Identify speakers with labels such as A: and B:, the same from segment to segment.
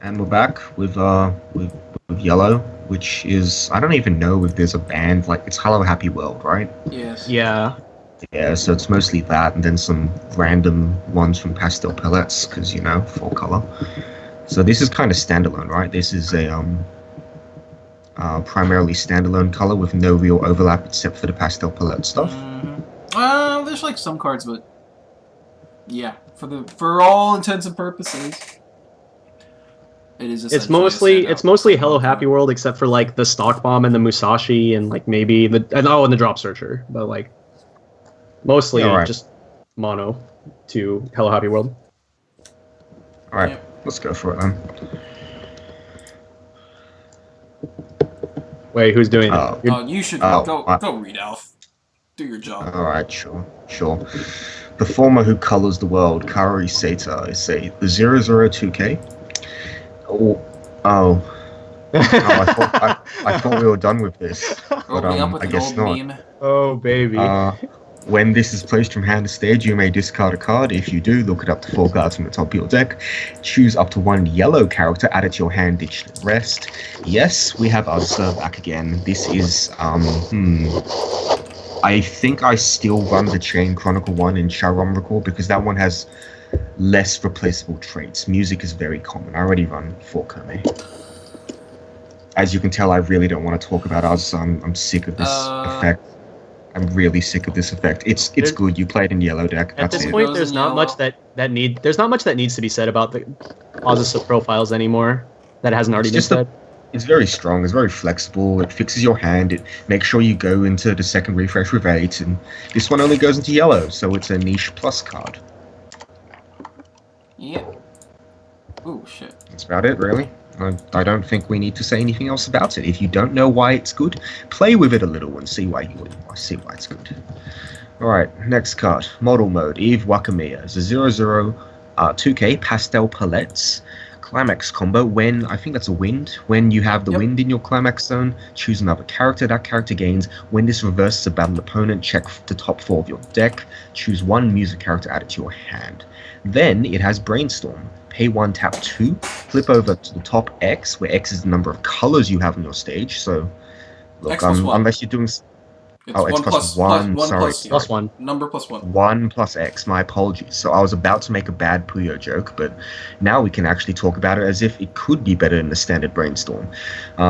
A: And we're back with yellow, which is I don't even know if there's a band like it's Hello Happy World, right?
B: Yes.
C: Yeah.
A: Yeah, so it's mostly that, and then some random ones from Pastel Palettes, because full color. So this is kind of standalone, right? This is a primarily standalone color with no real overlap except for the Pastel Palette stuff.
B: There's like some cards, but yeah, for all intents and purposes, it is
C: It's
B: essentially
C: mostly Hello Happy World except for like the Stock Bomb and the Musashi and like maybe and the Drop Searcher, but like mostly
A: Yeah, right.
C: just mono to Hello Happy World.
A: All right, let's go for it then.
C: Wait, who's doing it?
B: Oh, you should go read Alf. Do your job.
A: All right, sure. The former who colors the world, Kari Seta, is the 002K. I thought we were done with this, but I guess not.
B: Meme.
C: Oh baby.
A: When this is placed from hand to stage, you may discard a card. If you do, look at up to 4 cards from the top of your deck. Choose up to 1 yellow character, add it to your hand, ditch the rest. Yes, we have Ursa back again. This is, I think I still run the Chain Chronicle one in Sharon Recall because that one has less replaceable traits. Music is very common. I already run 4 Kome. As you can tell, I really don't want to talk about Ursa. I'm sick of this effect. I'm really sick of this effect. It's good. You play it in yellow deck.
C: At this point, there's not much that needs to be said about the Ursa profiles anymore that hasn't already been said.
A: It's very strong. It's very flexible. It fixes your hand. It makes sure you go into the second refresh with 8, and this one only goes into yellow, so it's a niche plus card.
B: Yeah. Oh shit.
A: That's about it, really. I don't think we need to say anything else about it. If you don't know why it's good, play with it a little and see why it's good. Alright, next card. Model Mode. Eve Wakamiya. It's a 002K Pastel Palettes. Climax combo. When, I think that's a wind. When you have the wind in your Climax zone, choose another character. That character gains. When this reverses a battled opponent, check the top 4 of your deck. Choose 1 music character, add it to your hand. Then it has Brainstorm. Pay 1, tap 2, flip over to the top X, where X is the number of colors you have on your stage. So, look, unless you're doing...
B: It's X
A: plus 1, sorry.
C: Plus 1.
B: Number plus 1.
A: 1 plus X, my apologies. So I was about to make a bad Puyo joke, but now we can actually talk about it as if it could be better than the standard Brainstorm.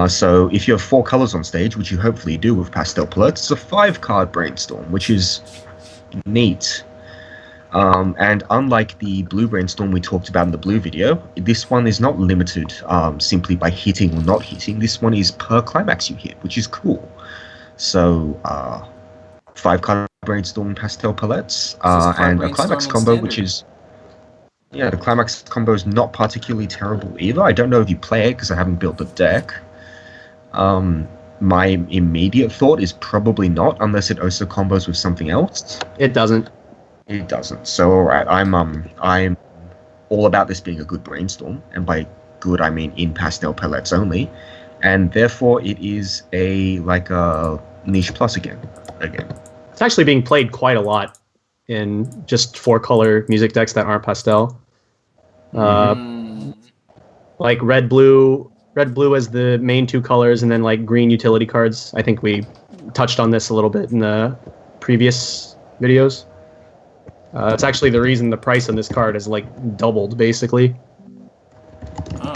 A: So if you have 4 colors on stage, which you hopefully do with Pastel Palettes, it's a 5-card Brainstorm, which is neat. And unlike the blue Brainstorm we talked about in the blue video, this one is not limited simply by hitting or not hitting. This one is per Climax you hit, which is cool. So, 5-card Brainstorm Pastel Palettes, and a Climax combo, which is... Yeah, the Climax combo is not particularly terrible either. I don't know if you play it, because I haven't built the deck. My immediate thought is probably not, unless it also combos with something else.
C: It doesn't.
A: It doesn't. So, alright, I'm all about this being a good Brainstorm, and by good I mean in Pastel Palettes only, and therefore it is a niche plus again.
C: It's actually being played quite a lot in just 4-color music decks that aren't pastel. Like red blue as the main 2 colors, and then like green utility cards. I think we touched on this a little bit in the previous videos. It's actually the reason the price on this card is like doubled, basically.
B: Oh.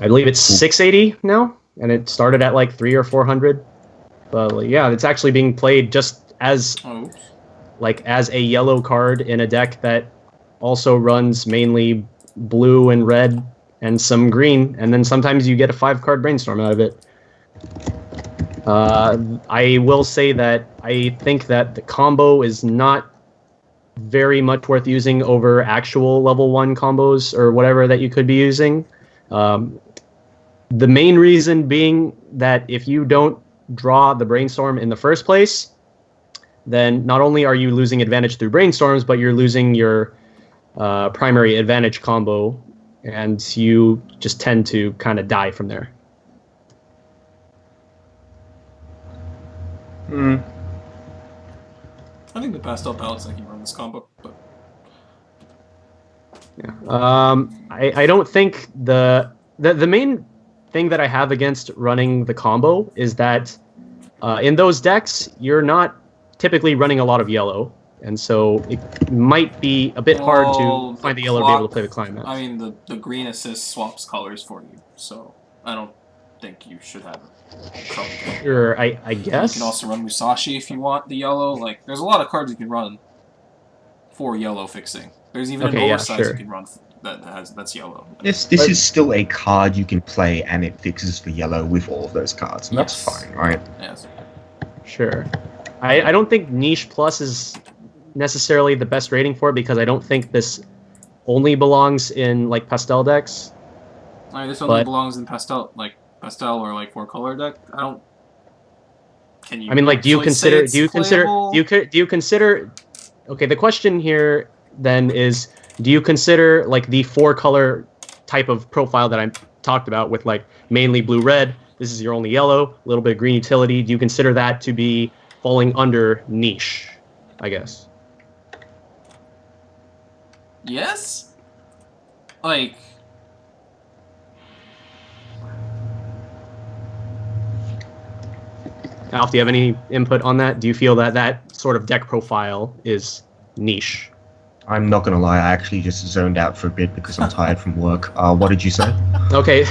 C: I believe it's $680 now, and it started at like $300 or $400. But yeah, it's actually being played just as as a yellow card in a deck that also runs mainly blue and red and some green, and then sometimes you get a 5-card Brainstorm out of it. I will say that I think that the combo is not very much worth using over actual level 1 combos or whatever that you could be using. The main reason being that if you don't draw the Brainstorm in the first place, then not only are you losing advantage through Brainstorms, but you're losing your primary advantage combo, and you just tend to kind of die from there.
B: I think the Pastel Palettes let you run this combo, but...
C: Yeah. I don't think the main thing that I have against running the combo is that in those decks you're not typically running a lot of yellow, and so it might be a bit hard to find the yellow to be able to play the Climax.
B: I mean, the green assist swaps colors for you, so I don't think you should have trouble.
C: Sure, I guess.
B: You can also run Musashi if you want the yellow. Like, there's a lot of cards you can run for yellow fixing. There's even an oversize you can run that's yellow.
A: This is still a card you can play, and it fixes for yellow with all of those cards. And that's fine, right?
B: Yes.
C: Sure. I don't think Niche Plus is necessarily the best rating for it, because I don't think this only belongs in like pastel decks.
B: I mean, this only belongs in pastel or like 4-color deck. I don't. Can you?
C: I mean, like, do you consider? Okay, the question here then is, do you consider like the 4-color type of profile that I talked about with like mainly blue-red? This is your only yellow, a little bit of green utility. Do you consider that to be falling under niche, I guess?
B: Yes? Like...
C: Alf, do you have any input on that? Do you feel that that sort of deck profile is niche?
A: I'm not going to lie, I actually just zoned out for a bit because I'm tired from work. What did you say?
C: Okay.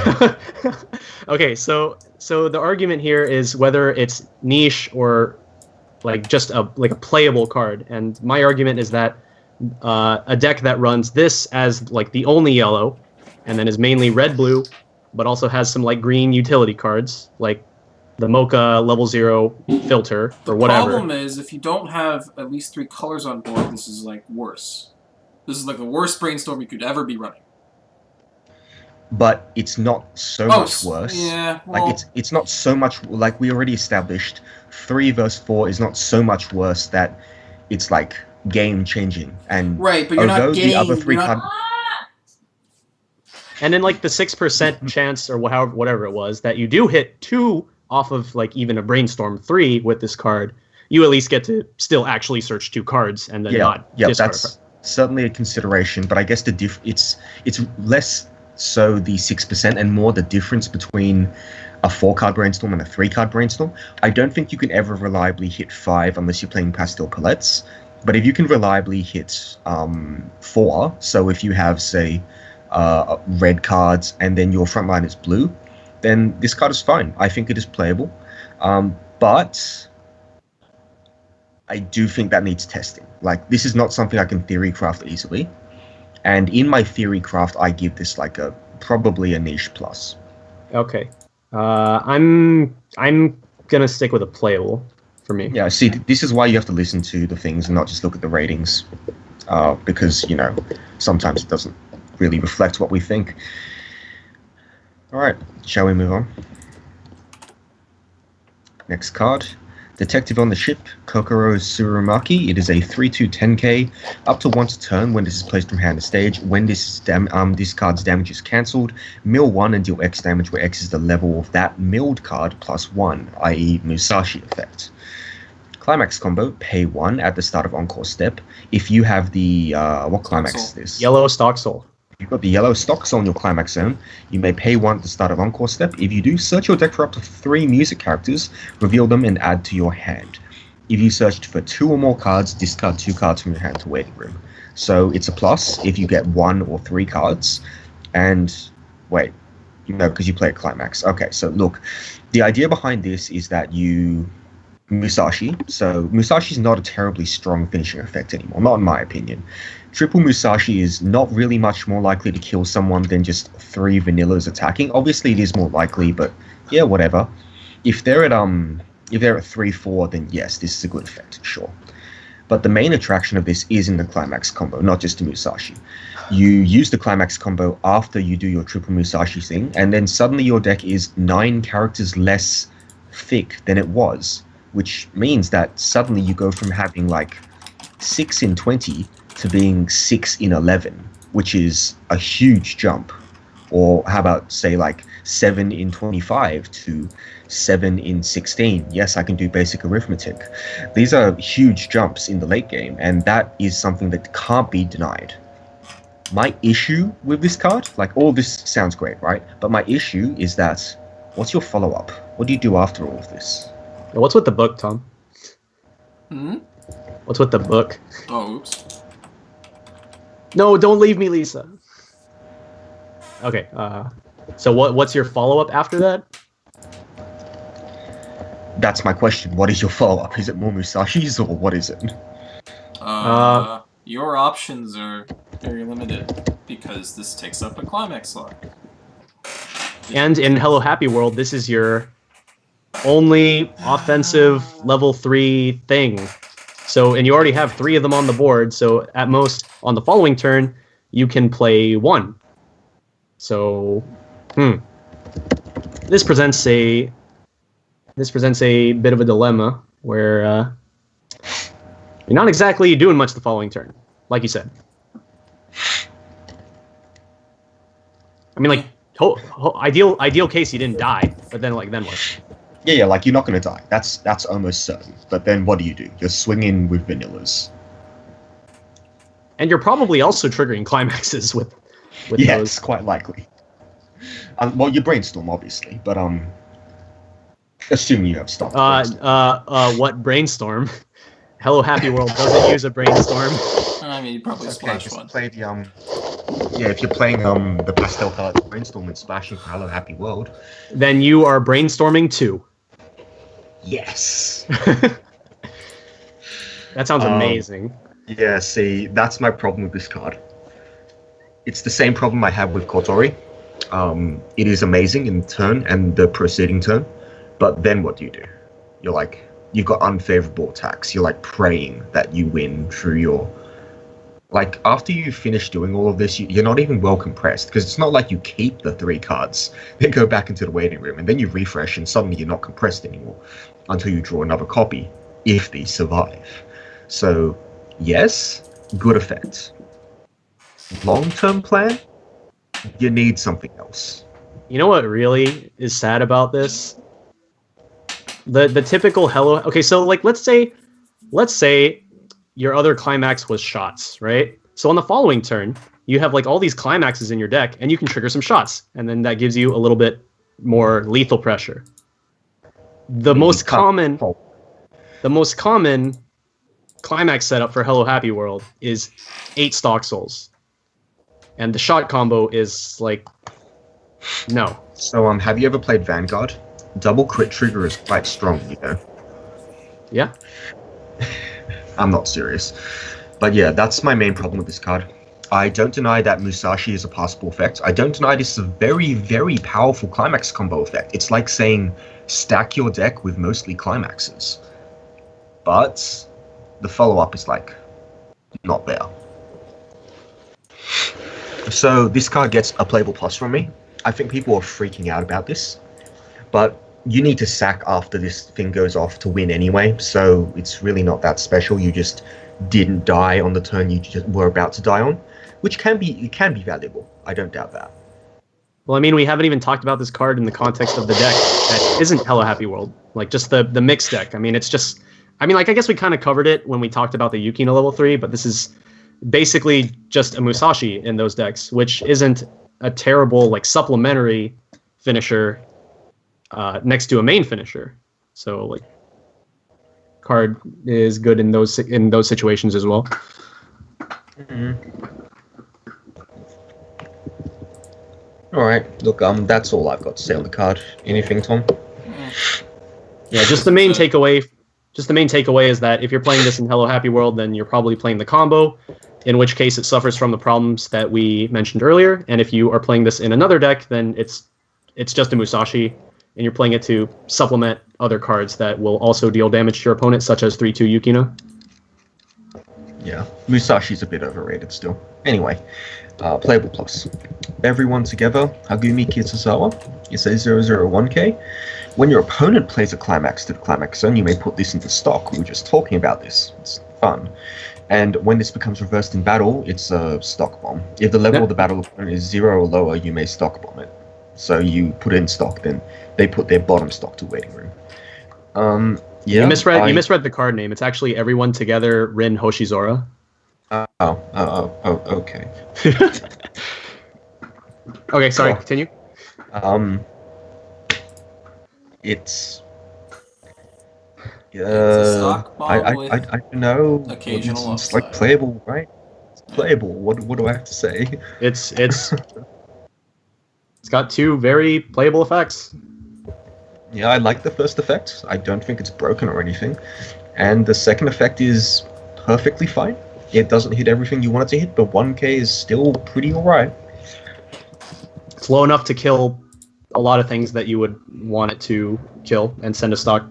C: Okay, so the argument here is whether it's niche or like just a playable card. And my argument is that a deck that runs this as like the only yellow and then is mainly red-blue, but also has some like green utility cards, like the Mocha level 0 filter or whatever.
B: The problem is, if you don't have at least 3 colors on board, this is like worse. This is like the worst brainstorm you could ever be running.
A: But it's not so much worse.
B: Yeah, well,
A: like it's not so much, like we already established. 3 versus 4 is not so much worse that it's like game changing. And
B: right, but you're not getting
A: the other 3 cards.
C: And then like the 6% chance or whatever it was that you do hit 2 off of like even a brainstorm 3 with this card, you at least get to still actually search 2 cards and then not discard.
A: That's certainly a consideration, but I guess it's less so the 6% and more the difference between a 4-card brainstorm and a 3-card brainstorm. I don't think you can ever reliably hit 5 unless you're playing pastel palettes, but if you can reliably hit 4, so if you have, say, red cards and then your front line is blue, then this card is fine. I think it is playable, but I do think that needs testing. Like, this is not something I can theory craft easily, and in my theory craft, I give this like probably a niche plus.
C: Okay, I'm gonna stick with a playable for me.
A: Yeah, see, this is why you have to listen to the things and not just look at the ratings, because sometimes it doesn't really reflect what we think. All right, shall we move on? Next card, Detective on the Ship, Kokoro Tsurumaki. It is a 3/2 10k, up to once a turn when this is placed from hand to stage. When this card's damage is cancelled, mill 1 and deal X damage, where X is the level of that milled card plus 1, i.e. Musashi effect. Climax combo, pay 1 at the start of Encore Step. If you have the, what Climax is this?
C: Yellow Stock Soul.
A: If you've got the yellow stocks on your Climax zone, you may pay 1 at the start of Encore Step. If you do, search your deck for up to 3 music characters, reveal them, and add to your hand. If you searched for 2 or more cards, discard 2 cards from your hand to Waiting Room. So it's a plus if you get 1 or 3 cards. And, wait, because you play a Climax. Okay, so look, the idea behind this is that you... Musashi. So Musashi is not a terribly strong finishing effect anymore, not in my opinion. Triple Musashi is not really much more likely to kill someone than just 3 vanillas attacking. Obviously, it is more likely, but yeah, whatever. If they're at 3/4, then yes, this is a good effect, sure. But the main attraction of this is in the Climax combo, not just the Musashi. You use the Climax combo after you do your Triple Musashi thing, and then suddenly your deck is 9 characters less thick than it was, which means that suddenly you go from having like 6 in 20 to being 6 in 11, which is a huge jump. Or how about, say, like 7 in 25 to 7 in 16? Yes, I can do basic arithmetic. These are huge jumps in the late game, and that is something that can't be denied. my issue with this card, like all this sounds great, right? But my issue is that, what's your follow-up? What do you do after all of this?
C: What's with the book, Tom?
B: Hmm?
C: What's with the book?
B: Oh, oops.
C: No, don't leave me, Lisa. Okay, so what's your follow-up after that?
A: That's my question. What is your follow-up? Is it more Musashis, or what is it?
B: Your options are very limited, because this takes up a Climax slot.
C: And in Hello Happy World, this is your only offensive level 3 thing. So, and you already have 3 of them on the board, so at most, on the following turn, you can play 1. So, This presents a bit of a dilemma, where you're not exactly doing much the following turn, like you said. I mean, like, ideal case you didn't die, but then then what?
A: Yeah, like you're not gonna die. That's almost certain. But then what do? You're swinging with vanillas.
C: And you're probably also triggering climaxes with
A: yes,
C: those.
A: Quite likely. Well, you brainstorm obviously, but assuming you have stopped.
C: What brainstorm? Hello Happy World doesn't use a brainstorm.
B: I mean, you probably splash one.
A: Play the if you're playing the pastel colored brainstorm and splashing for Hello Happy World,
C: then you are brainstorming 2.
A: Yes.
C: That sounds amazing.
A: Yeah, see, that's my problem with this card. It's the same problem I have with Kotori. It is amazing in turn and the preceding turn, but then what do? You're like, you've got unfavorable attacks. You're like praying that you win through your... Like, after you finish doing all of this, you're not even well compressed, because it's not like you keep the 3 cards, then go back into the waiting room, and then you refresh, and suddenly you're not compressed anymore, until you draw another copy, if these survive. So, yes, good effect. Long-term plan, you need something else.
C: You know what really is sad about this? The typical hello... Okay, so, like, let's say your other climax was shots, right? So on the following turn, you have like all these climaxes in your deck, and you can trigger some shots, and then that gives you a little bit more lethal pressure. The most common climax setup for Hello Happy World is 8 Stock Souls, and the shot combo is like no.
A: So have you ever played Vanguard? Double crit trigger is quite strong, you know.
C: Yeah.
A: I'm not serious. But yeah, that's my main problem with this card. I don't deny that Musashi is a passable effect. I don't deny this is a very, very powerful climax combo effect. It's like saying stack your deck with mostly climaxes. But the follow-up is like not there. So this card gets a playable plus from me. I think people are freaking out about this. But you need to sack after this thing goes off to win anyway, so it's really not that special. You just didn't die on the turn you just were about to die on, which can be valuable. I don't doubt that.
C: Well, I mean, we haven't even talked about this card in the context of the deck that isn't Hello Happy World, like just the mixed deck. I mean, it's just, I mean, like I guess we kind of covered it when we talked about the Yukino level 3, but this is basically just a Musashi in those decks, which isn't a terrible like supplementary finisher next to a main finisher. So like card is good in those situations as well.
A: All right, look, that's all I've got to say on the card. Anything, Tom?
C: Yeah, just the main takeaway is that if you're playing this in Hello Happy World, then you're probably playing the combo, in which case it suffers from the problems that we mentioned earlier. And if you are playing this in another deck, then it's just a Musashi, and you're playing it to supplement other cards that will also deal damage to your opponent, such as 3/2 Yukino.
A: Yeah, Musashi's a bit overrated still. Anyway, playable plus. Everyone together, Hagumi Kitazawa. You say 001k. When your opponent plays a climax to the climax zone, you may put this into stock. We were just talking about this. It's fun. And when this becomes reversed in battle, it's a stock bomb. If the level of the battle opponent is 0 or lower, you may stock bomb it. So you put in stock, then they put their bottom stock to waiting room. Yeah,
C: you misread the card name. It's actually Everyone Together Rin Hoshizora.
A: Okay.
C: Okay, sorry,
A: Well,
C: continue.
A: um, it's
B: It's a stock bomb
A: I
B: with
A: don't know.
B: occasional
A: It's like
B: upside.
A: playable, right? It's
B: Yeah.
A: playable. What do I have to say?
C: It's got two very playable effects.
A: Yeah, I like the first effect. I don't think it's broken or anything. And the second effect is perfectly fine. It doesn't hit everything you want it to hit, but 1K is still pretty alright.
C: It's low enough to kill a lot of things that you would want it to kill and send a stock.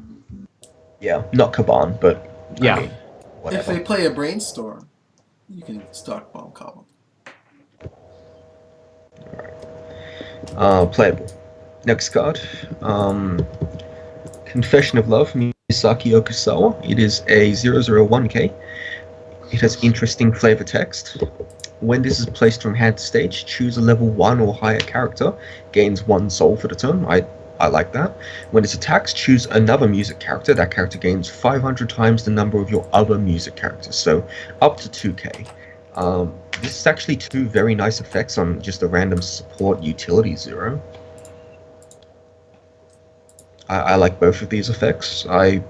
A: Yeah, not Kaban, but
C: Yeah.
A: I mean,
B: If
A: whatever.
B: they play a brainstorm, you can stock bomb column.
A: Playable. Next card. Confession of Love, Musashi Okusawa. It is a 001K. It has interesting flavor text. When this is placed from hand to stage, choose a level 1 or higher character, gains 1 soul for the turn. I like that. When it attacks, choose another music character. That character gains 500 times the number of your other music characters, so up to 2k. This is actually two very nice effects on just a random support utility 0. I like both of these effects. I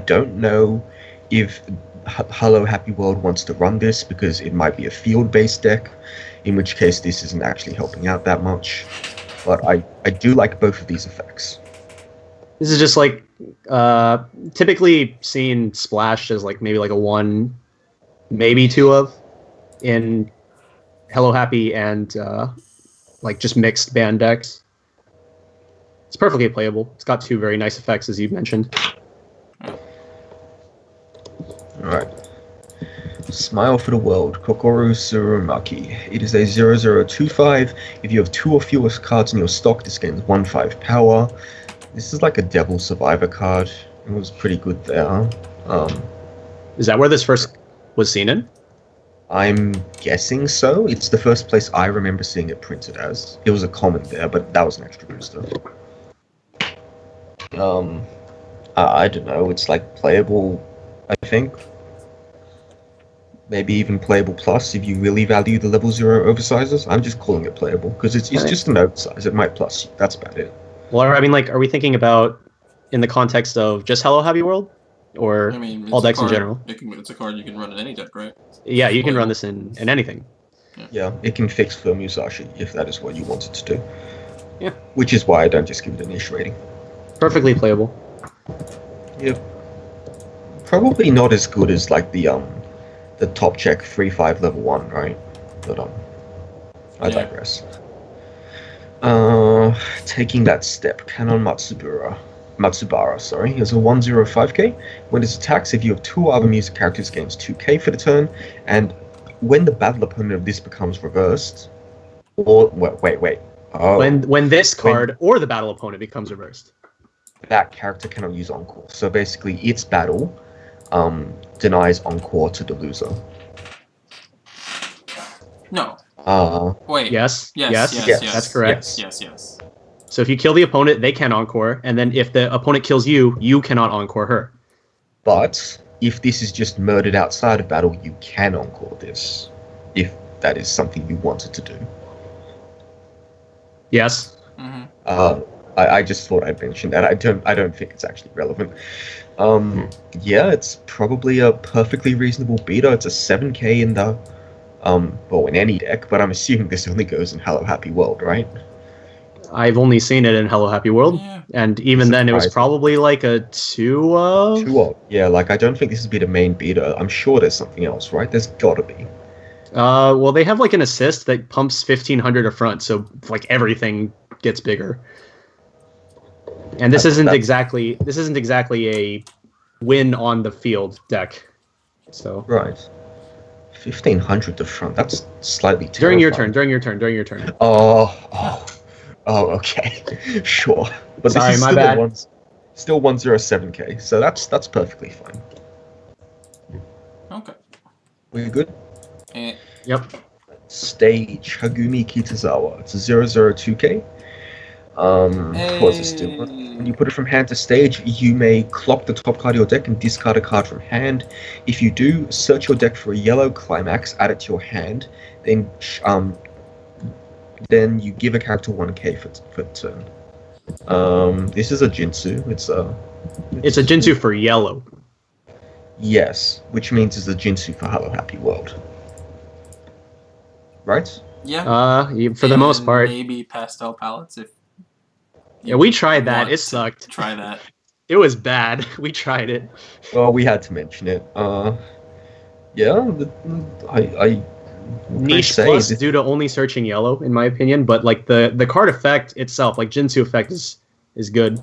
A: don't know if Hello Happy World wants to run this because it might be a field-based deck, in which case this isn't actually helping out that much. But I do like both of these effects.
C: This is just like typically seen splashed as like maybe like a 1, maybe 2 of in Hello Happy and like just mixed band decks. It's perfectly playable. It's got two very nice effects, as you mentioned.
A: Alright. Smile for the World, Kokoro Surumaki. It is a 0025. If you have 2 or fewer cards in your stock, this gains 1/5 power. This is like a Devil Survivor card. It was pretty good there.
C: Is that where this first was seen in?
A: I'm guessing so. It's the first place I remember seeing it printed as. It was a common there, but that was an extra booster. I don't know. It's like playable, I think. Maybe even playable plus if you really value the level 0 oversizes. I'm just calling it playable because it's just an oversize. It might plus you. That's about it.
C: Well, I mean, like, are we thinking about in the context of just Hello Happy World, or
B: I mean,
C: all decks in general?
B: It's a card you can run in any deck, right?
C: Yeah, you can run this in anything.
A: Yeah, it can fix for Musashi if that is what you want it to do.
C: Yeah.
A: Which is why I don't just give it a niche rating.
C: Perfectly playable.
A: Yeah. Probably not as good as like the top check 3/5 level 1, right? But I digress. Taking that step, Canon Matsubara, sorry, is a 105k. When it attacks, if you have 2 other music characters, gains 2k for the turn, and when the battle opponent of this becomes reversed, or wait. Oh,
C: when this card or the battle opponent becomes reversed,
A: that character cannot use Encore. So basically, its battle denies Encore to the loser.
B: No. Wait.
C: Yes. That's correct.
B: Yes.
C: So if you kill the opponent, they can Encore, and then if the opponent kills you, you cannot Encore her.
A: But if this is just murdered outside of battle, you can Encore this, if that is something you wanted to do.
C: Yes.
B: Mm-hmm.
A: I just thought I'd mention that. I don't think it's actually relevant. Yeah, it's probably a perfectly reasonable beater. It's a 7k in the well, in any deck, but I'm assuming this only goes in Hello Happy World, right?
C: I've only seen it in Hello Happy World,
B: Yeah.
C: and even then it was probably like a 2 of...
A: 2 of. Yeah, like I don't think this would be the main beater. I'm sure there's something else, right? There's gotta be.
C: Well, they have like an assist that pumps 1500 a front, so like everything gets bigger. And this isn't exactly a win on the field deck. So
A: right, 1500 to front. That's slightly terrifying.
C: During your turn.
A: Oh, okay, sure. But
C: Sorry,
A: this is
C: my
A: still
C: bad.
A: Still 107k. So that's perfectly fine.
B: Okay.
A: We're good.
C: Yep.
A: Stage Hagumi Kitazawa. It's a 002k. What was this do? When you put it from hand to stage, you may clock the top card of your deck and discard a card from hand. If you do, search your deck for a yellow Climax, add it to your hand, then you give a character 1k for the turn. This is a Jinsu. It's a
C: Jinsu for yellow.
A: Yes, which means it's a Jinsu for Hello Happy World. Right?
B: Yeah.
C: For the most part.
B: Maybe pastel palettes if.
C: Yeah, we tried that. It sucked.
B: Try that.
C: It was bad. We tried it.
A: Well, we had to mention it. Yeah, I
C: niche plus due to only searching yellow, in my opinion. But like the card effect itself, like Jinsu effect, is good.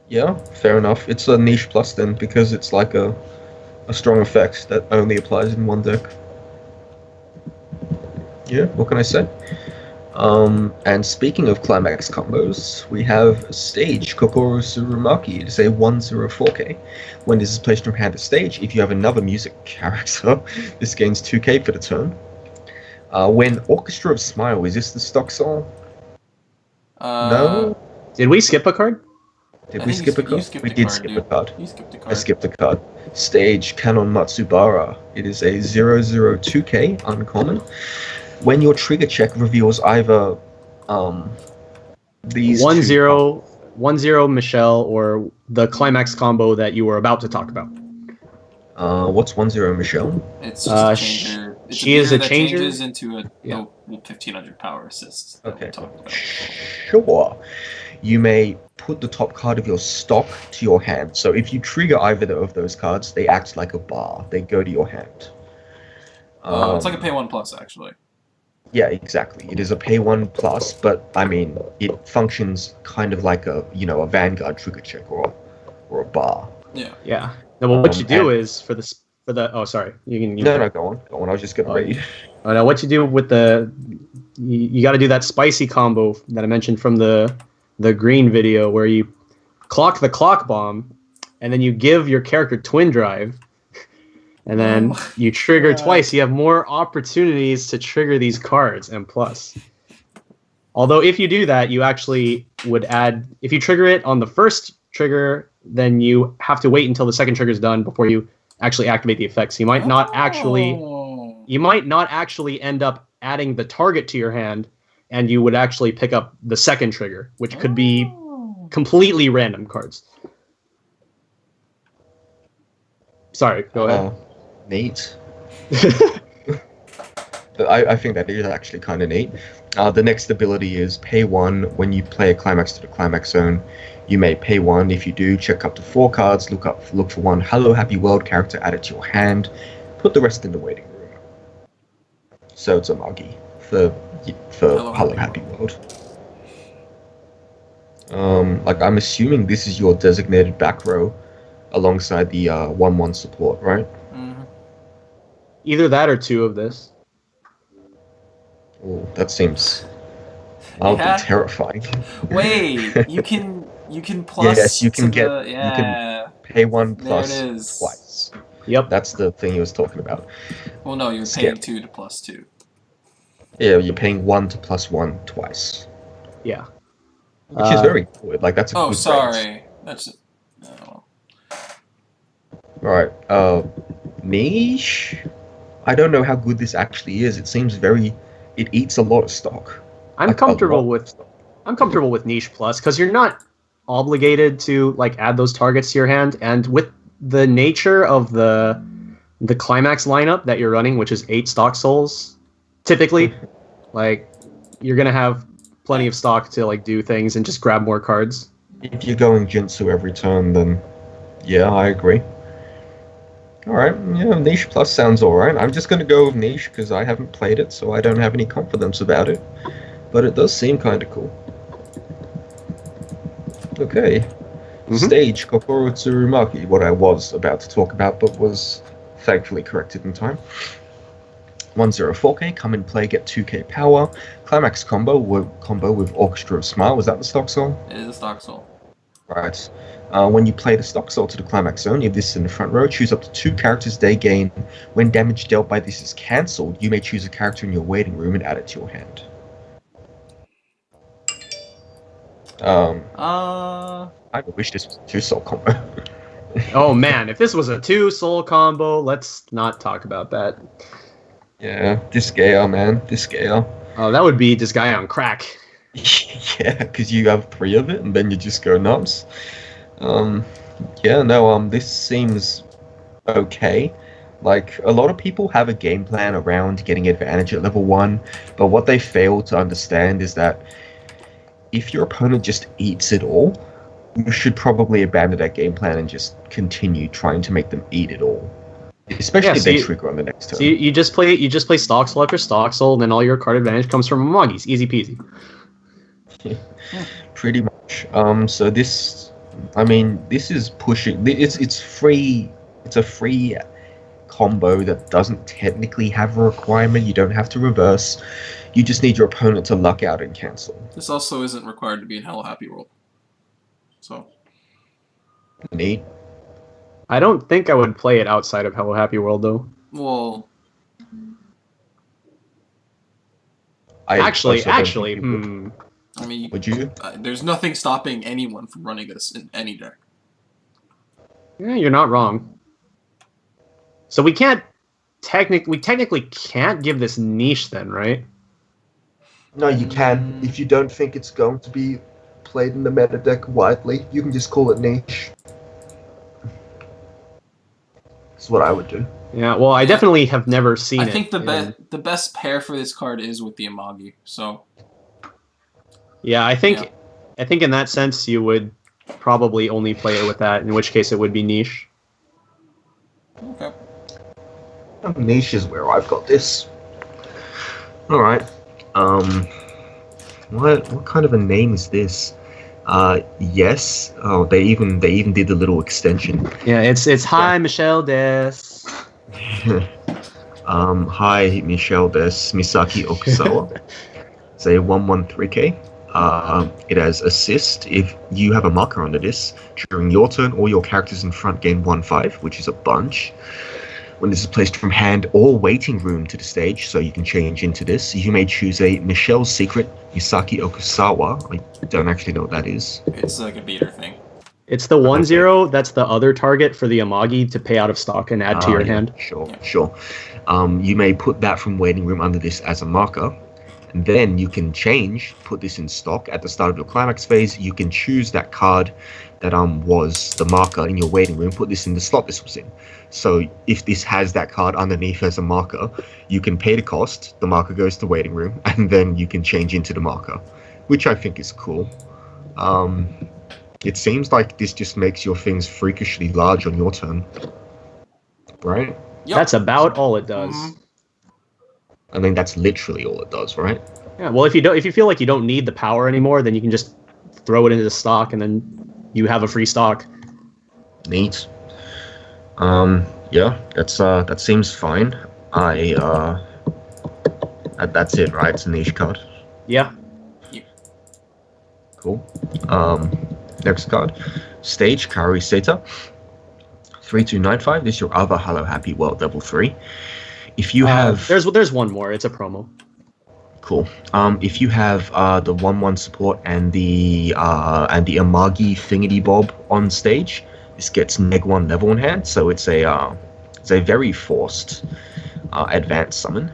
A: Yeah, fair enough. It's a niche plus then because it's like a strong effect that only applies in one deck. Yeah, what can I say? And speaking of Climax combos, we have Stage Kokoro Tsurumaki. It is a 1/0 When this is placed from hand to stage, if you have another music character, this gains 2k for the turn. When Orchestra of Smile, is this the stock song? No?
C: Did we skip a card?
A: Did we skip a card? We did skip a card.
B: You skipped a card.
A: I skipped a card. Stage Canon Matsubara. It is a 0/2k uncommon. When your trigger check reveals either these
C: 1/0 Michelle or the Climax combo that you were about to talk about.
A: What's 1/0 Michelle?
B: It's just a changer. It's
C: she is a changer.
B: Changes into a 1500 power assist.
A: Okay.
B: About.
A: Sure. You may put the top card of your stock to your hand. So if you trigger either of those cards, they act like a bar. They go to your hand.
B: It's like a pay 1+ actually.
A: Yeah, exactly. It is a pay 1+, but I mean, it functions kind of like a Vanguard trigger check or a bar.
B: Yeah.
C: Yeah. No, but what you do is for the oh, sorry.
A: No, go on. I was just gonna read.
C: Oh no, what you do with you got to do that spicy combo that I mentioned from the green video where you clock the clock bomb, and then you give your character twin drive. And then you trigger twice. You have more opportunities to trigger these cards and plus. Although if you do that, you actually would add... If you trigger it on the first trigger, then you have to wait until the second trigger is done before you actually activate the effects. You might not actually... You might not actually end up adding the target to your hand, and you would actually pick up the second trigger, which could be completely random cards. Sorry, go ahead.
A: Neat. I think that is actually kind of neat. The next ability is pay 1. When you play a Climax to the Climax zone, you may pay 1. If you do, check up to 4 cards, look for one Hello Happy World character, add it to your hand, put the rest in the waiting room. So it's a Magi for Hello Happy World. I'm assuming this is your designated back row alongside the 1/1 support, right?
C: Either that or 2 of this.
A: Oh, that seems be terrifying.
B: Wait, you can plus.
A: Yes, you can get.
B: You
A: can pay 1 plus
B: there it is.
A: twice.
C: Yep,
A: that's the thing he was talking about.
B: Well, no, you're paying 2 to plus 2.
A: Yeah, you're paying 1 to plus 1 twice.
C: Yeah,
A: which is very good. Like that's a.
B: Oh,
A: good
B: sorry.
A: Range.
B: That's. No.
A: All right. Niche. I don't know how good this actually is. It seems it eats a lot of stock.
C: I'm comfortable with niche plus because you're not obligated to like add those targets to your hand, and with the nature of the Climax lineup that you're running, which is 8 stock souls, typically, like you're gonna have plenty of stock to like do things and just grab more cards.
A: If you're going Jinsu every turn, then yeah, I agree. Alright, yeah, Niche Plus sounds alright. I'm just going to go with Niche because I haven't played it, so I don't have any confidence about it. But it does seem kind of cool. Okay. Stage Kokoro Tsurumaki, what I was about to talk about, but was thankfully corrected in time. 1/0 come in play, get 2k power. Climax combo with Orchestra of Smile. Was that the stock soul?
B: It is a stock soul.
A: Right. When you play the stock soul to the Climax zone, you have this in the front row. Choose up to 2 characters they gain. When damage dealt by this is cancelled, you may choose a character in your waiting room and add it to your hand. I wish this was a two-soul combo.
C: Oh man, if this was a 2-soul combo, let's not talk about that.
A: Yeah, this Gale, man, this Gale.
C: Oh, that would be this guy on crack.
A: Yeah, because you have 3 of it, and then you just go nuts. Yeah, no, this seems okay. Like, a lot of people have a game plan around getting advantage at level 1, but what they fail to understand is that if your opponent just eats it all, you should probably abandon that game plan and just continue trying to make them eat it all. Especially if they trigger on the next turn.
C: So you just play Stock Soul after Stock Soul, and then all your card advantage comes from Amagis. Easy peasy.
A: Pretty much. So this, I mean, this is pushing. It's free. It's a free combo that doesn't technically have a requirement. You don't have to reverse. You just need your opponent to luck out and cancel.
B: This also isn't required to be in Hello Happy World. So.
A: Neat.
C: I don't think I would play it outside of Hello Happy World though.
B: Well.
C: Actually,
B: I mean,
A: would you?
B: There's nothing stopping anyone from running this in any deck.
C: Yeah, you're not wrong. So we technically can't give this niche then, right?
A: No, you can. If you don't think it's going to be played in the meta deck widely, you can just call it niche. That's what I would do.
C: Yeah, well, I definitely have never seen it.
B: I think the best pair for this card is with the Amagi. So.
C: Yeah, I think in that sense you would probably only play it with that. In which case it would be niche.
B: Okay.
A: Niche is where I've got this. All right. What kind of a name is this? Yes. Oh, they even did the little extension.
C: Yeah, it's Hi Michelle Des.
A: Hi Michelle Des Misaki Okusawa. It's a 1/1/3K. It has assist if you have a marker under this. During your turn, all your characters in front gain 1/5, which is a bunch. When this is placed from hand or waiting room to the stage, so you can change into this, you may choose a Michelle's Secret Misaki Okusawa. I don't actually know what that is.
B: It's like a beater thing.
C: It's the 1/0 that's the other target for the Amagi to pay out of stock and add to your hand.
A: Sure. You may put that from waiting room under this as a marker. And then you can put this in stock at the start of your climax phase. You can choose that card that was the marker in your waiting room, put this in the slot this was in. So if this has that card underneath as a marker, you can pay the cost, the marker goes to waiting room, and then you can change into the marker, which I think is cool. It seems like this just makes your things freakishly large on your turn, right?
B: Yep.
C: That's about all it does.
B: Mm-hmm.
A: I mean, that's literally all it does, right?
C: Yeah. Well, if you feel like you don't need the power anymore, then you can just throw it into the stock, and then you have a free stock.
A: Neat. Yeah, that seems fine. That's it, right? It's a niche card.
C: Yeah.
A: Cool. Next card, Stage Kari Seta. 3295. This is your other Hello Happy World level 3. If you have,
C: there's one more. It's a promo.
A: Cool. If you have the 1/1 support and the Amagi Thingity Bob on stage, this gets -1 level in hand. So it's a very forced advanced summon.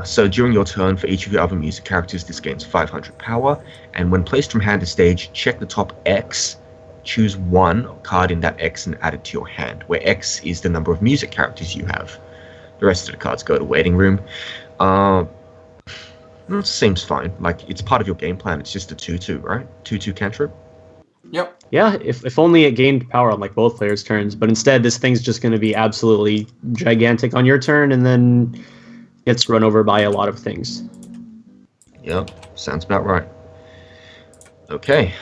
A: So during your turn, for each of your other music characters, this gains 500 power. And when placed from hand to stage, check the top X. Choose one card in that X and add it to your hand, where X is the number of music characters you have. The rest of the cards go to waiting room. It seems fine. Like, it's part of your game plan. It's just a 2/2, right? 2/2 cantrip.
B: Yep.
C: Yeah, if only it gained power on like both players' turns, but instead this thing's just going to be absolutely gigantic on your turn, and then gets run over by a lot of things.
A: Yep, sounds about right. Okay.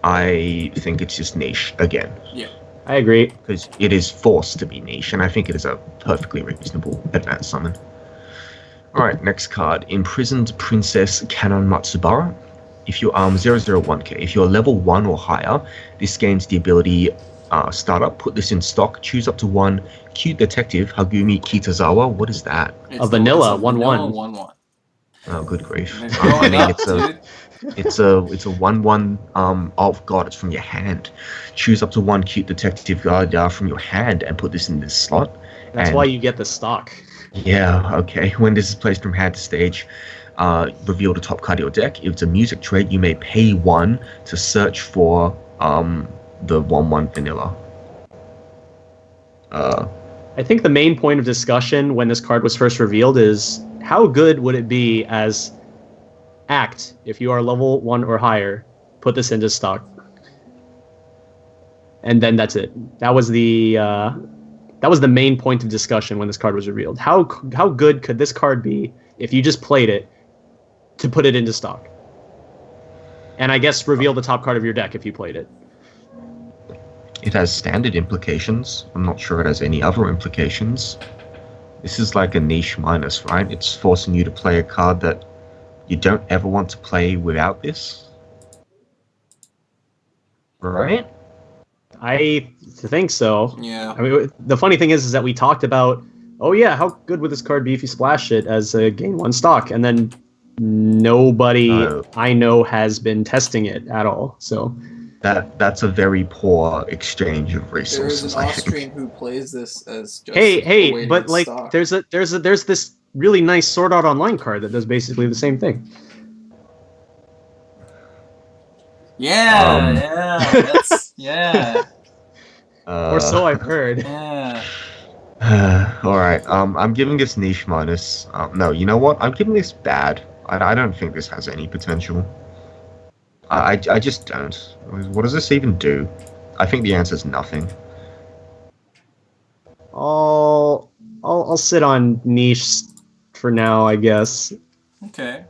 A: I think it's just niche again.
B: Yeah.
C: I agree.
A: Because it is forced to be niche, and I think it is a perfectly reasonable advanced summon. Alright, next card. Imprisoned Princess Kanon Matsubara. If you're 001k, if you're level 1 or higher, this gains the ability startup. Put this in stock. Choose up to one cute detective, Hagumi Kitazawa. What is that?
B: It's
C: a vanilla 1/1.
B: 1/1.
A: Oh, good grief.
B: They're
A: I
B: going
A: mean,
B: up,
A: it's a
B: dude.
A: it's a 1/1. Oh god, it's from your hand. Choose up to one cute detective card from your hand and put this in this slot.
C: That's why you get the stock.
A: Yeah, okay. When this is placed from hand to stage, reveal the top card of your deck. If it's a music trait, you may pay 1 to search for the 1/1 vanilla.
C: I think the main point of discussion when this card was first revealed is how good would it be as act if you are level 1 or higher, put this into stock. And then that's it. That was the main point of discussion when this card was revealed. How good could this card be if you just played it to put it into stock? And I guess reveal the top card of your deck if you played it.
A: It has standard implications. I'm not sure it has any other implications. This is like a niche minus, right? It's forcing you to play a card that you don't ever want to play without this. Right?
C: I think so.
B: Yeah.
C: I mean, the funny thing is that we talked about, oh yeah, how good would this card be if you splash it as a gain 1 stock, and then nobody I know has been testing it at all. So
A: that's a very poor exchange of
B: There is
A: resources.
B: an
A: I think.
B: Austrian who plays this as just
C: hey, but like
B: stock.
C: there's this really nice Sword Art Online card that does basically the same thing.
B: Yeah, that's yeah.
C: Or so I've heard.
B: Yeah.
A: All right. I'm giving this niche minus. No, you know what? I'm giving this bad. I don't think this has any potential. I just don't. What does this even do? I think the answer is nothing.
C: I'll sit on niche for now, I guess.
B: Okay.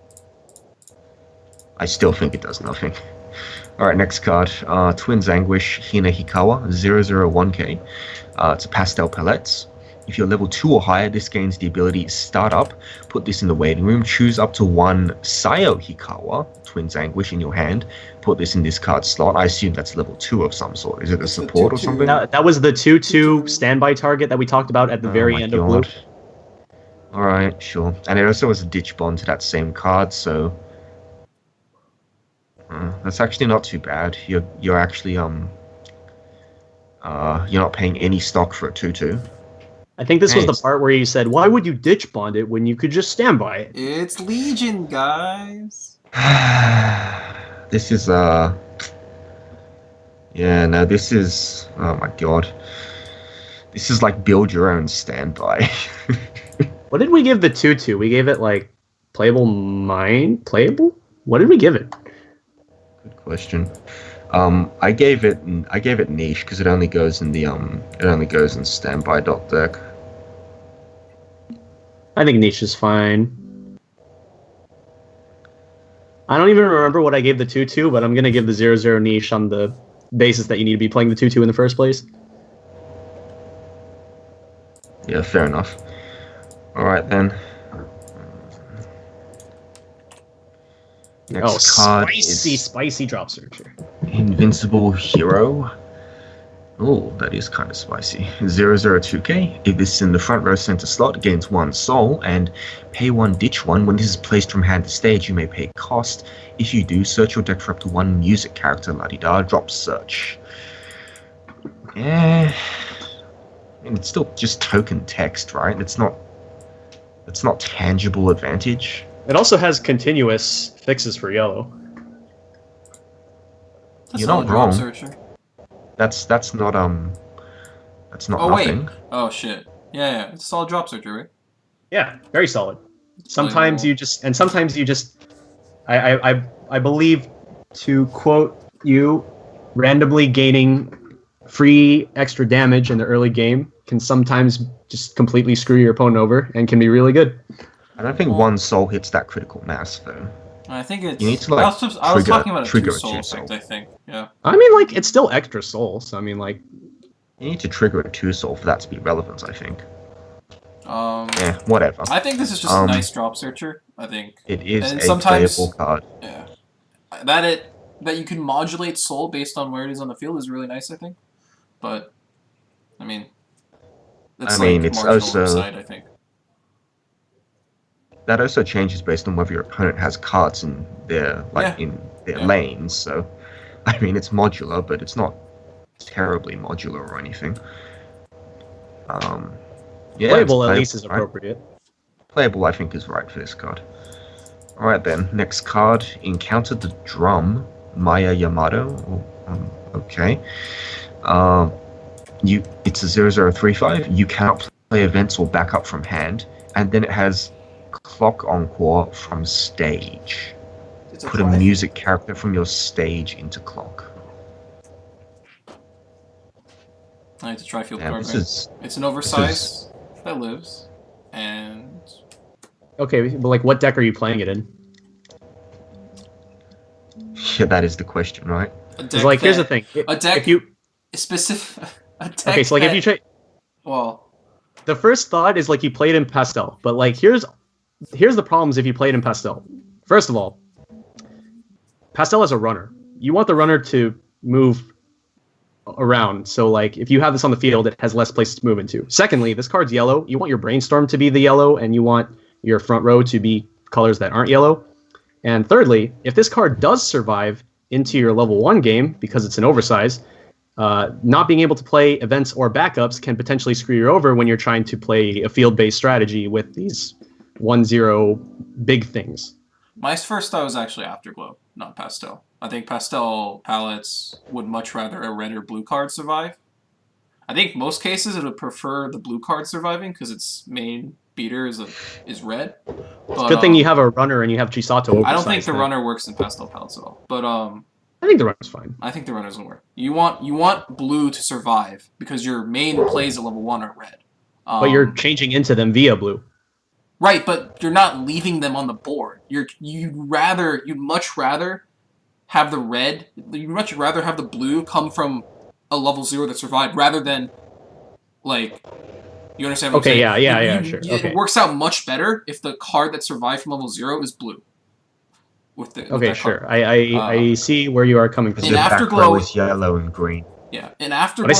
A: I still think it does nothing. All right, next card. Twins Anguish Hina Hikawa 001K. It's a pastel palettes. If you're level 2 or higher, this gains the ability Start Up. Put this in the waiting room. Choose up to 1 Sayo Hikawa, Twins Anguish, in your hand. Put this in this card slot. I assume that's level 2 of some sort. Is it a support or something?
C: That was the 2/2 standby target that we talked about at the very end of Blue.
A: Alright, sure. And it also has a ditch bond to that same card, so... that's actually not too bad. You're actually, you're not paying any stock for a 2/2.
C: I think this was the part where you said, why would you ditch bond it when you could just stand by it?
B: It's Legion, guys.
A: This is, yeah, no, this is... Oh my god. This is like build your own standby.
C: What did we give the 2/2? We gave it, like, playable mind? Playable? What did we give it?
A: Good question. I gave it niche because it only goes in the standby dot deck.
C: I think niche is fine. I don't even remember what I gave the 2/2, but I'm gonna give the 0/0 niche on the basis that you need to be playing the 2/2 in the first place.
A: Yeah, fair enough. All right then. Next card
C: spicy drop searcher.
A: Invincible Hero. Oh, that is kind of spicy. 002K. If this is in the front row center slot, gains 1 soul and pay 1 ditch 1. When this is placed from hand to stage, you may pay cost. If you do, search your deck for up to 1 music character. La-di-da, drop search. Yeah. And it's still just token text, right? It's not tangible advantage.
C: It also has continuous fixes for yellow.
A: You're not wrong.
B: Searcher.
A: That's not
B: Oh
A: nothing.
B: wait. Oh shit. Yeah, it's a solid drop searcher, right?
C: Yeah, very solid. Sometimes you just I believe, to quote you, randomly gaining free extra damage in the early game can sometimes just completely screw your opponent over and can be really good.
A: I don't think 1 soul hits that critical mass though.
B: I think it's.
A: You need to, like,
B: I was talking about a
A: trigger
B: 2 soul
A: a 2
B: effect,
A: soul.
B: I think. Yeah.
C: I mean, like, it's still extra soul, so I mean, like...
A: You need to trigger a 2 soul for that to be relevant, I think. Yeah, whatever.
B: I think this is just a nice drop searcher. I think
A: it is
B: and
A: a
B: sometimes,
A: playable card.
B: Yeah. That you can modulate soul based on where it is on the field is really nice, I think. But I mean, it's
A: also
B: upside, I think.
A: that also changes based on whether your opponent has cards in their lanes. So, I mean, it's modular, but it's not terribly modular or anything.
C: Playable at least is appropriate.
A: Playable, I think, is right for this card. All right then. Next card: Encounter the Drum, Maya Yamato. Okay. It's a 0035. You cannot play events or backup from hand, and then it has Clock Encore from stage. Put a music character from your stage into Clock.
B: It's a tri-field card, right? It's an oversize that lives, and...
C: Okay, but like, what deck are you playing it in?
A: Yeah, that is the question, right?
C: Here's the thing.
B: A deck...
C: If you...
B: Specific... A deck
C: okay, so like, if you try...
B: Well...
C: The first thought is like you played in Pastel, but like here's the problems if you played in Pastel. First of all, Pastel has a runner. You want the runner to move around, so like if you have this on the field, it has less places to move into. Secondly, this card's yellow. You want your brainstorm to be the yellow, and you want your front row to be colors that aren't yellow. And thirdly, if this card does survive into your level 1 game because it's an oversize, not being able to play events or backups can potentially screw you over when you're trying to play a field-based strategy with these 1-0 big things.
B: My first thought was actually Afterglow, not Pastel. I think Pastel palettes would much rather a red or blue card survive. I think most cases it would prefer the blue card surviving because its main beater is red. But,
C: good thing you have a runner and you have Chisato.
B: I don't think the runner works in Pastel palettes at all. But
C: I think the runner's fine.
B: I think the runner doesn't work. You want blue to survive because your main plays at level 1 are red.
C: But you're changing into them via blue.
B: Right, but you're not leaving them on the board. You'd much rather have the red. You'd much rather have the blue come from a level 0 that survived rather than like. You understand what I'm saying?
C: Yeah, sure. Okay.
B: It works out much better if the card that survived from level 0 is blue.
C: Okay, sure. I see where you are coming from.
B: In Afterglow
A: is yellow and green.
B: Yeah, in Afterglow.
C: But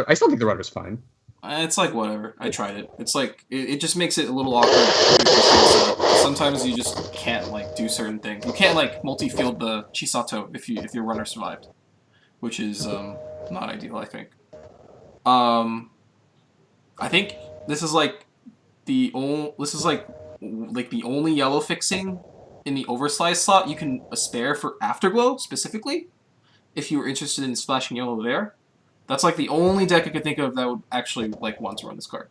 C: I still think the runner's fine.
B: It's like whatever. I tried it. It's like it just makes it a little awkward. Sometimes you just can't like do certain things. You can't like multi-field the Chisato if your runner survived, which is not ideal. I think. I think this is like the only yellow fixing in the oversized slot you can spare for Afterglow specifically. If you were interested in splashing yellow there. That's like the only deck I could think of that would actually like want to run this card.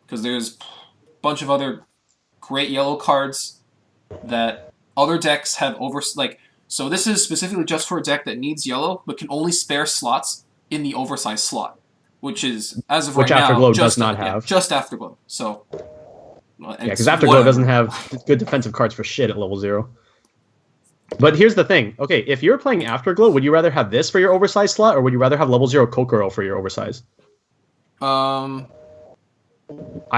B: Because there's a bunch of other great yellow cards that other decks have so this is specifically just for a deck that needs yellow, but can only spare slots in the oversized slot. Which is, as of right now,
C: Afterglow does not have.
B: Just Afterglow. So,
C: yeah, because Afterglow doesn't have good defensive cards for shit at level 0. But here's the thing. Okay, if you're playing Afterglow, would you rather have this for your oversized slot, or would you rather have level 0 Kokoro for your oversize?
B: I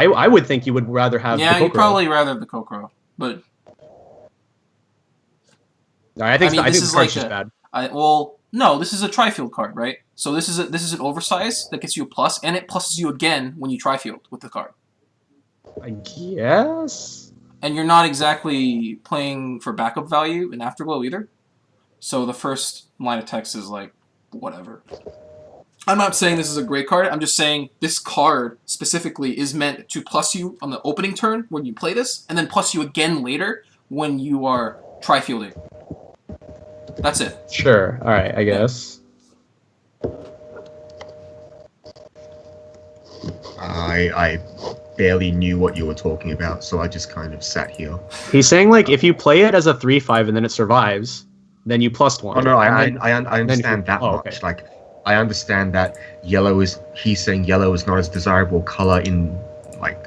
C: would think you would rather have the Kokoro.
B: Yeah, you'd probably rather have the Kokoro. But...
C: I think the card's just bad.
B: No, this is a tri-field card, right? So this is an oversize that gets you a plus, and it pluses you again when you tri-field with the card.
C: I guess...
B: And you're not exactly playing for backup value in Afterglow either. So the first line of text is like, whatever. I'm not saying this is a great card. I'm just saying this card specifically is meant to plus you on the opening turn when you play this, and then plus you again later when you are tri-fielding. That's it.
C: Sure. All right, I guess.
A: I barely knew what you were talking about, so I just kind of sat here.
C: He's saying, like, if you play it as a 3/5 and then it survives, then you plus 1.
A: Oh, no, I understand that much.
C: Okay.
A: Like, I understand that he's saying yellow is not as desirable color in, like,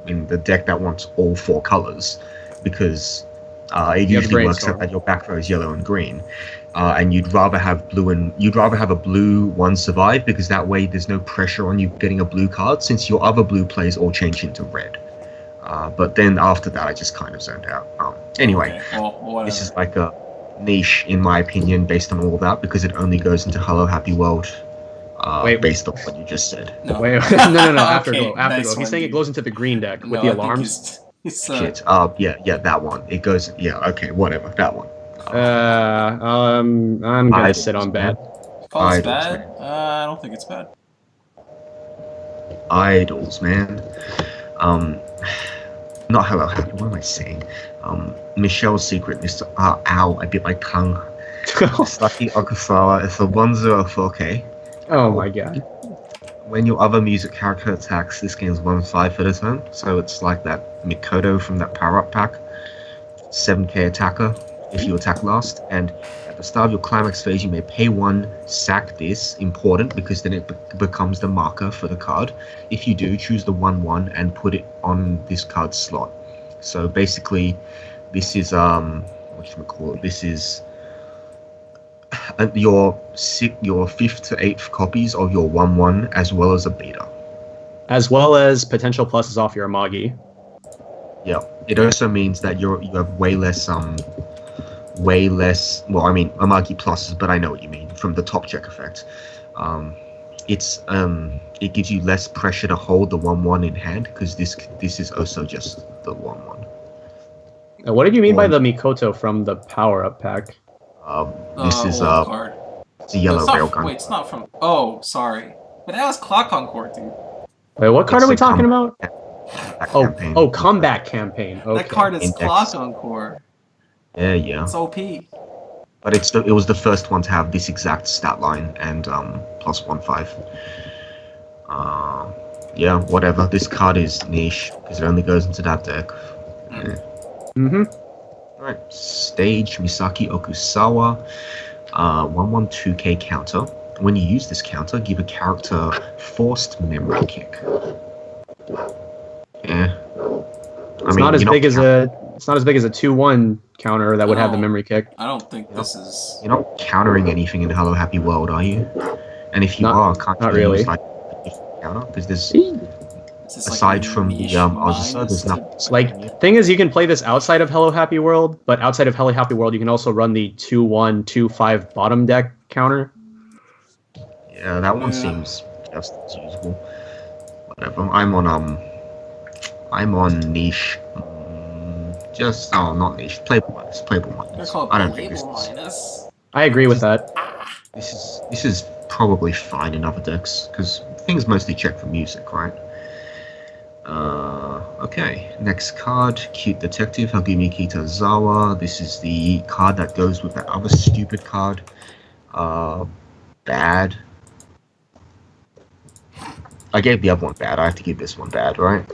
A: in the deck that wants all 4 colors, because it usually works out that your back row is yellow and green. And you'd rather have a blue one survive, because that way there's no pressure on you getting a blue card, since your other blue plays all change into red. But then after that, I just kind of zoned out. Anyway,
B: okay,
A: this is like a niche, in my opinion, based on all that, because it only goes into Hello Happy World. Based on what you just said.
C: No, no, Afterglow.
B: Afterglow.
C: He's saying it goes into the green deck with the alarms.
B: So,
A: Shit. Yeah, that one. It goes. Yeah, okay, whatever. That one.
C: I'm gonna
A: Idols,
C: sit on bad.
B: call this
A: Idols,
B: bad?
A: man.
B: I don't think it's bad.
A: Idols, man. Um, not Hello Happy. What am I saying? Michelle's Secret, Mr. Ow, I bit my tongue. Saki Okusawa is a 104K.
C: Oh my god.
A: When your other music character attacks, this gains 1-5 for the turn. So it's like that Mikoto from that power up pack. 7k attacker if you attack last. And at the start of your climax phase, you may pay 1, sack this. Important because then it becomes the marker for the card. If you do, choose the 1/1 and put it on this card's slot. So basically, this is whatchamacallit, this is your 5th to 8th copies of your 1/1 as well as a beta.
C: As well as potential pluses off your Amagi.
A: Yeah. It also means that you have way less well, I mean Amagi pluses, but I know what you mean from the top check effect. It gives you less pressure to hold the 1/1 in hand because this is also just the 1/1.
C: What did you mean by the Mikoto from the power up pack?
A: This is
B: old card.
A: it's a yellow
B: It's not,
A: railgun.
B: wait, it's not from. Oh, sorry. But that was Clock Encore, dude.
C: Wait, what card
A: It's
C: are we
A: the
C: talking about?
A: Campaign.
C: Oh, comeback campaign. Okay.
B: That card is
A: Index.
B: Clock Encore.
A: Yeah.
B: It's OP.
A: But it was the first one to have this exact stat line and plus 1/5. Yeah, whatever. This card is niche because it only goes into that deck. Yeah.
C: Mm-hmm.
A: Alright, stage Misaki Okusawa, 1/2k counter. When you use this counter, give a character forced memory kick. Yeah.
C: It's not as big as a 2/1 counter that would have the memory kick.
B: I don't think this is.
A: You're not countering anything in Hello Happy World, are you? And if you can't
C: not
A: you
C: really.
A: use like a different counter? Because there's
B: Is this
A: aside
B: like
A: from the
B: niche
A: Azusa, there's
B: minus
A: nothing.
C: Like, thing is, you can play this outside of Hello Happy World, but outside of Hello Happy World, you can also run the 2/1, 2/5 bottom deck counter.
A: Yeah, that one seems just as usable. Whatever. I'm on niche. Not niche. Playable minus. Playable
B: They're
A: minus.
B: called
A: I don't think this
B: label
A: is.
B: minus.
C: I agree with that.
A: This is probably fine in other decks because things mostly check for music, right? Okay, next card, Cute Detective, Hagumi Kitazawa. This is the card that goes with that other stupid card. Bad. I gave the other one bad, I have to give this one bad, right?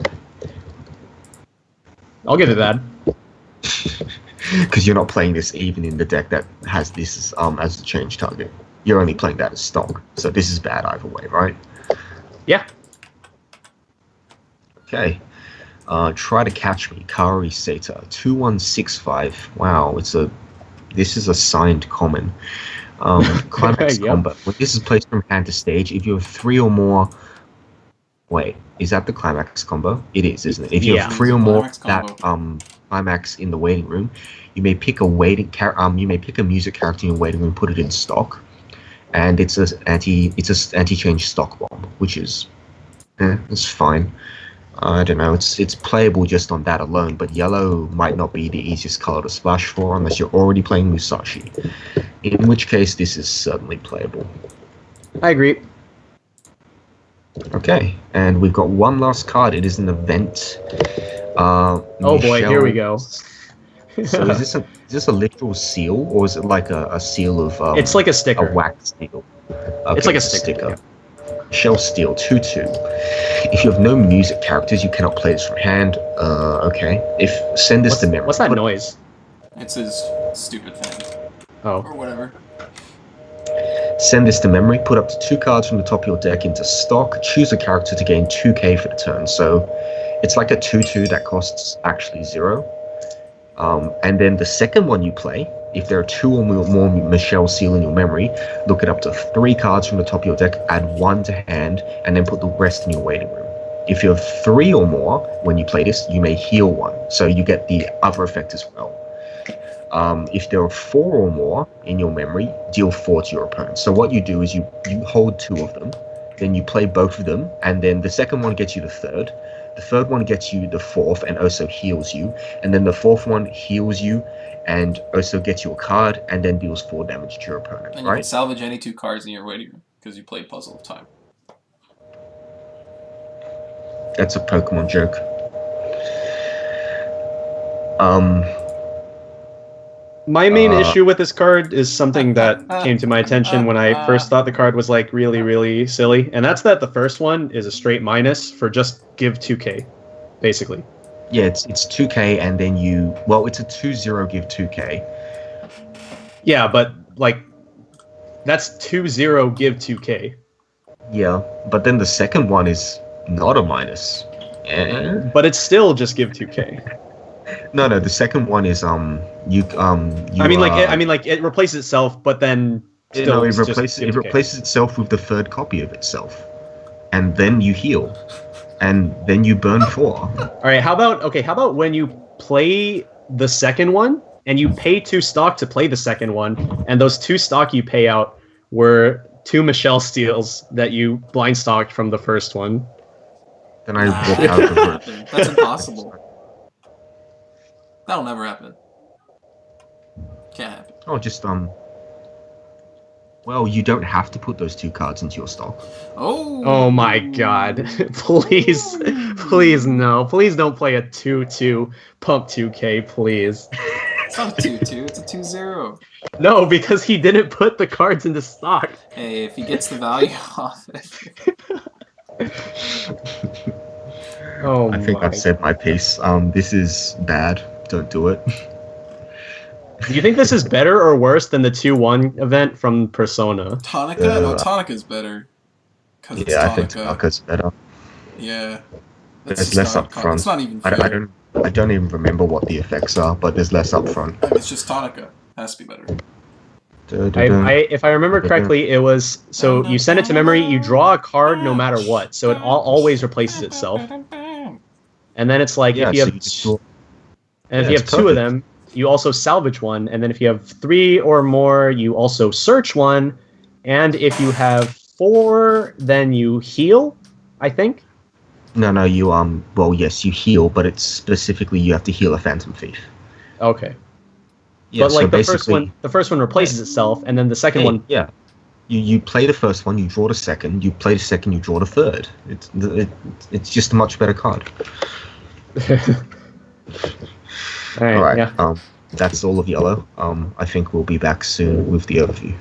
C: I'll give it that.
A: Because you're not playing this even in the deck that has this as the change target. You're only playing that as stock, so this is bad either way, right?
C: Yeah.
A: Okay. Try to Catch Me, Kaori Seta, 2165. Wow, this is a signed common. Climax
C: Yep.
A: combo. When this is placed from hand to stage, if you have 3 or more. Wait, is that the Climax combo? It is, isn't it? If you
C: Yeah.
A: have 3 or more
B: Climax
A: that
B: combo.
A: Climax in the waiting room, you may pick a music character in your waiting room, put it in stock, and it's an anti-change stock bomb, which is it's fine. I don't know, it's playable just on that alone, but yellow might not be the easiest color to splash for unless you're already playing Musashi, in which case this is certainly playable.
C: I agree.
A: Okay, and we've got one last card. It is an event.
C: Oh boy, here we go.
A: So is this a literal seal, or is it like a seal of?
C: It's like a sticker.
A: A wax seal. Okay,
C: It's like a sticker.
A: Shell Steel 2/2. If you have no music characters, you cannot play this from hand. Okay. Send this to memory.
C: What's that noise?
B: It's his stupid thing.
C: Oh.
B: Or whatever.
A: Send this to memory. Put up to 2 cards from the top of your deck into stock. Choose a character to gain 2k for the turn. So it's like a 2/2 that costs actually 0. And then the second one you play, if there are 2 or more Michelle Seal in your memory, look it up to 3 cards from the top of your deck, add 1 to hand, and then put the rest in your waiting room. If you have 3 or more when you play this, you may heal 1, so you get the other effect as well. If there are 4 or more in your memory, deal 4 to your opponent. So what you do is you hold 2 of them, then you play both of them, and then the second one gets you the third. The third one gets you the fourth and also heals you, and then the fourth one heals you and also gets you a card and then deals 4 damage to your opponent.
B: And you can salvage any 2 cards in your waiting room because you played Puzzle of Time.
A: That's a Pokemon joke.
C: My main issue with this card is something that came to my attention when I first thought the card was like really, really silly, and that's that the first one is a straight minus for just give 2k, basically.
A: Yeah, it's 2k and then it's a 2-0 give 2k.
C: Yeah, but like that's 2-0 give 2k.
A: Yeah, but then the second one is not a minus.
C: But it's still just give 2k.
A: No, the second one is
C: it replaces itself, but then still
A: it replaces itself with the third copy of itself, and then you heal, and then you burn 4.
C: All right, how about when you play the second one and you pay 2 stock to play the second one, and those 2 stock you pay out were 2 Michelle steals that you blind stocked from the first one.
A: Then I walk out the room.
B: That's impossible. That'll never happen. Can't happen.
A: Oh, just well, you don't have to put those 2 cards into your stock.
B: Oh
C: my god. Please no. Please don't play a 2-2 pump 2k, please.
B: It's not a 2-2, it's a 2-0.
C: No, because he didn't put the cards into stock.
B: Hey, if he gets the value off it.
A: I think I've said my piece. This is bad. Don't do it.
C: Do you think this is better or worse than the 2-1 event from Persona?
B: Tonica? No, Tonica's better.
A: Yeah, I think Tonica's better.
B: Yeah.
A: There's less upfront.
B: It's not even fair.
A: I don't even remember what the effects are, but there's less upfront.
B: It's just Tonica. Has to be better.
C: If I remember correctly, it was so you send it to memory, you draw a card no matter what, so it always replaces itself. And then it's like if you have 2 of them, you also salvage 1, and then if you have 3 or more, you also search 1, and if you have 4, then you heal, I think.
A: No, you well, yes, you heal, but it's specifically you have to heal a Phantom Thief.
C: Okay.
A: Yeah,
C: but like the first one replaces itself, and then the second one.
A: Yeah. You play the first one, you draw the second. You play the second, you draw the third. It's just a much better card.
C: All right. Yeah.
A: That's all of yellow. I think we'll be back soon with the overview.